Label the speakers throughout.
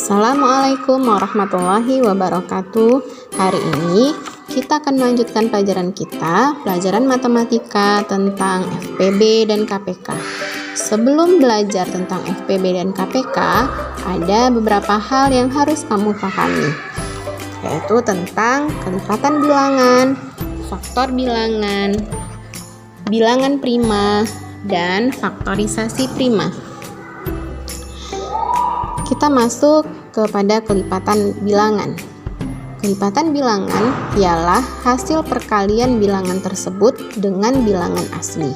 Speaker 1: Assalamualaikum warahmatullahi wabarakatuh. Hari ini kita akan melanjutkan pelajaran kita, pelajaran matematika tentang FPB dan KPK. Sebelum belajar tentang FPB dan KPK, ada beberapa hal yang harus kamu pahami, yaitu tentang kelipatan bilangan, faktor bilangan, bilangan prima, dan faktorisasi prima. Kita masuk kepada kelipatan bilangan. Kelipatan bilangan ialah hasil perkalian bilangan tersebut dengan bilangan asli.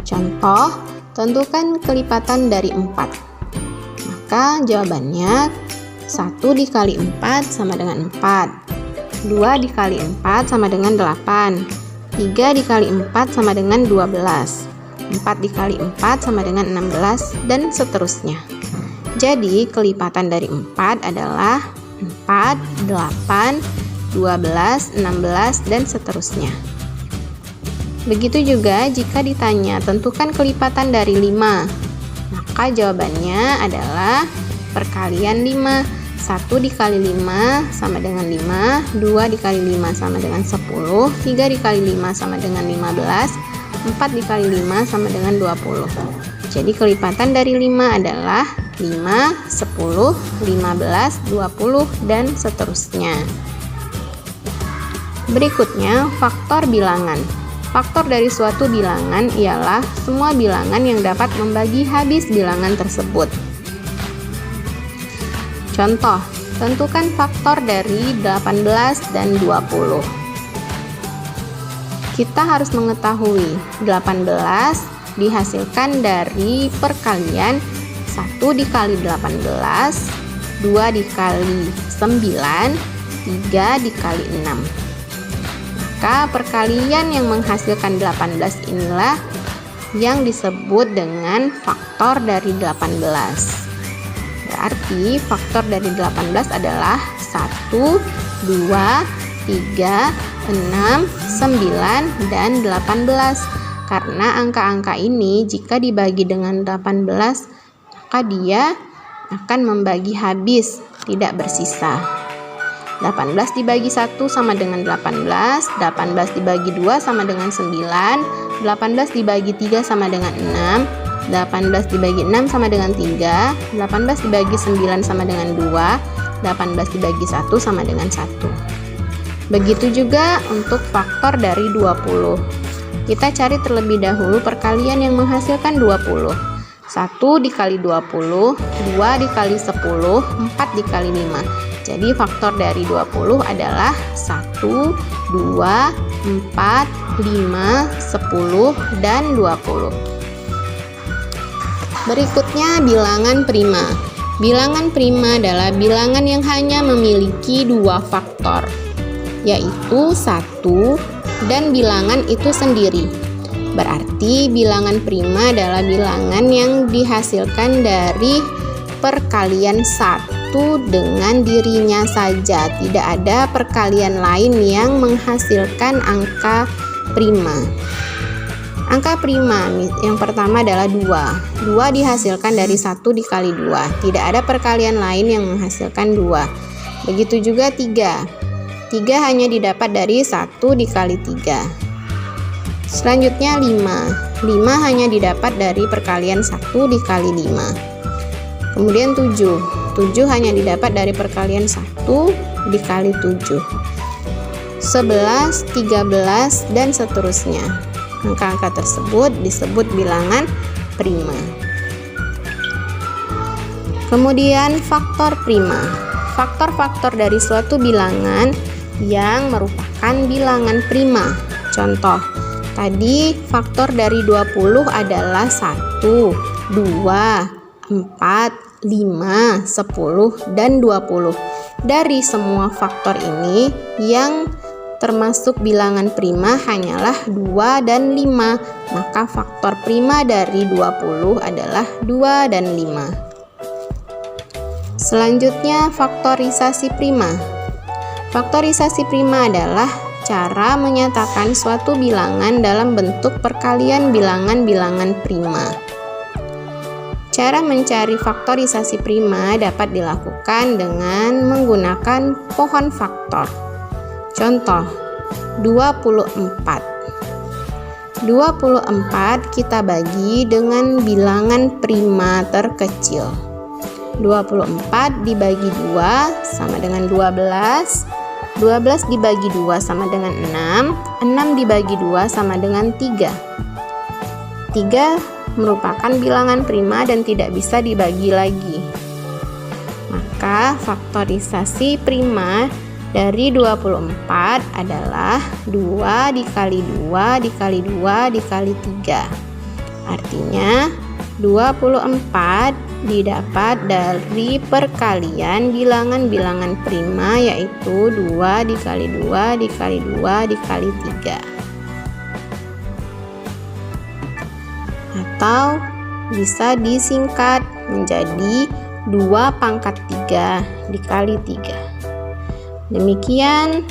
Speaker 1: Contoh, tentukan kelipatan dari 4. Maka jawabannya 1 dikali 4 sama dengan 4. 2 dikali 4 sama dengan 8. 3 dikali 4 sama dengan 12. 4 dikali 4 sama dengan 16, dan seterusnya. Jadi, kelipatan dari 4 adalah 4, 8, 12, 16, dan seterusnya. Begitu juga jika ditanya, tentukan kelipatan dari 5. Maka jawabannya adalah perkalian 5. 1 dikali 5 sama dengan 5, 2 dikali 5 sama dengan 10, 3 dikali 5 sama dengan 15, 4 dikali 5 sama dengan 20. Jadi kelipatan dari 5 adalah 5, 10, 15, 20, dan seterusnya. Berikutnya, faktor bilangan. Faktor dari suatu bilangan ialah semua bilangan yang dapat membagi habis bilangan tersebut. Contoh, tentukan faktor dari 18 dan 20. Kita harus mengetahui 18 dihasilkan dari perkalian 1 dikali 18, 2 dikali 9, 3 dikali 6. Maka perkalian yang menghasilkan 18 inilah yang disebut dengan faktor dari 18. Berarti faktor dari 18 adalah 1, 2, 3, 6, 9, dan 18. Karena angka-angka ini jika dibagi dengan 18, maka dia akan membagi habis, tidak bersisa. 18 dibagi 1 sama dengan 18, 18 dibagi 2 sama dengan 9, 18 dibagi 3 sama dengan 6, 18 dibagi 6 sama dengan 3, 18 dibagi 9 sama dengan 2, 18 dibagi 1 sama dengan 1. Begitu juga untuk faktor dari 20. Kita cari terlebih dahulu perkalian yang menghasilkan 20. 1 dikali 20, 2 dikali 10, 4 dikali 5. Jadi faktor dari 20 adalah 1, 2, 4, 5, 10, dan 20. Berikutnya bilangan prima. Bilangan prima adalah bilangan yang hanya memiliki 2 faktor, yaitu 1 dan bilangan itu sendiri. Berarti bilangan prima adalah bilangan yang dihasilkan dari perkalian 1 dengan dirinya saja. Tidak ada perkalian lain yang menghasilkan angka prima. Angka prima yang pertama adalah 2. 2 dihasilkan dari 1 dikali 2. Tidak ada perkalian lain yang menghasilkan 2. Begitu juga 3. 3 hanya didapat dari 1 dikali 3. Selanjutnya 5. 5 hanya didapat dari perkalian 1 dikali 5. Kemudian 7. 7 hanya didapat dari perkalian 1 dikali 7. 11, 13, dan seterusnya. Angka-angka tersebut disebut bilangan prima. Kemudian faktor prima. Faktor-faktor dari suatu bilangan yang merupakan bilangan prima. Contoh, tadi faktor dari 20 adalah 1, 2, 4, 5, 10, dan 20. Dari semua faktor ini, yang termasuk bilangan prima hanyalah 2 dan 5. Maka faktor prima dari 20 adalah 2 dan 5. Selanjutnya faktorisasi prima. Faktorisasi prima adalah cara menyatakan suatu bilangan dalam bentuk perkalian bilangan-bilangan prima. Cara mencari faktorisasi prima dapat dilakukan dengan menggunakan pohon faktor. Contoh, 24. 24 kita bagi dengan bilangan prima terkecil. 24 dibagi 2 sama dengan 12. 12 dibagi 2 sama dengan 6. 6 dibagi 2 sama dengan 3. 3 merupakan bilangan prima dan tidak bisa dibagi lagi. Maka faktorisasi prima dari 24 adalah 2 dikali 2 dikali 2 dikali 3. Artinya 24 didapat dari perkalian bilangan-bilangan prima, yaitu 2 dikali 2 dikali 2 dikali 3. Atau bisa disingkat menjadi 2 pangkat 3 dikali 3. Demikian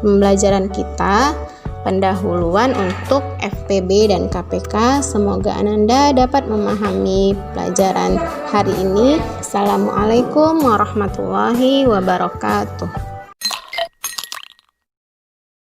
Speaker 1: pembelajaran kita pendahuluan untuk FPB dan KPK. Semoga Ananda dapat memahami pelajaran hari ini. Assalamualaikum warahmatullahi wabarakatuh.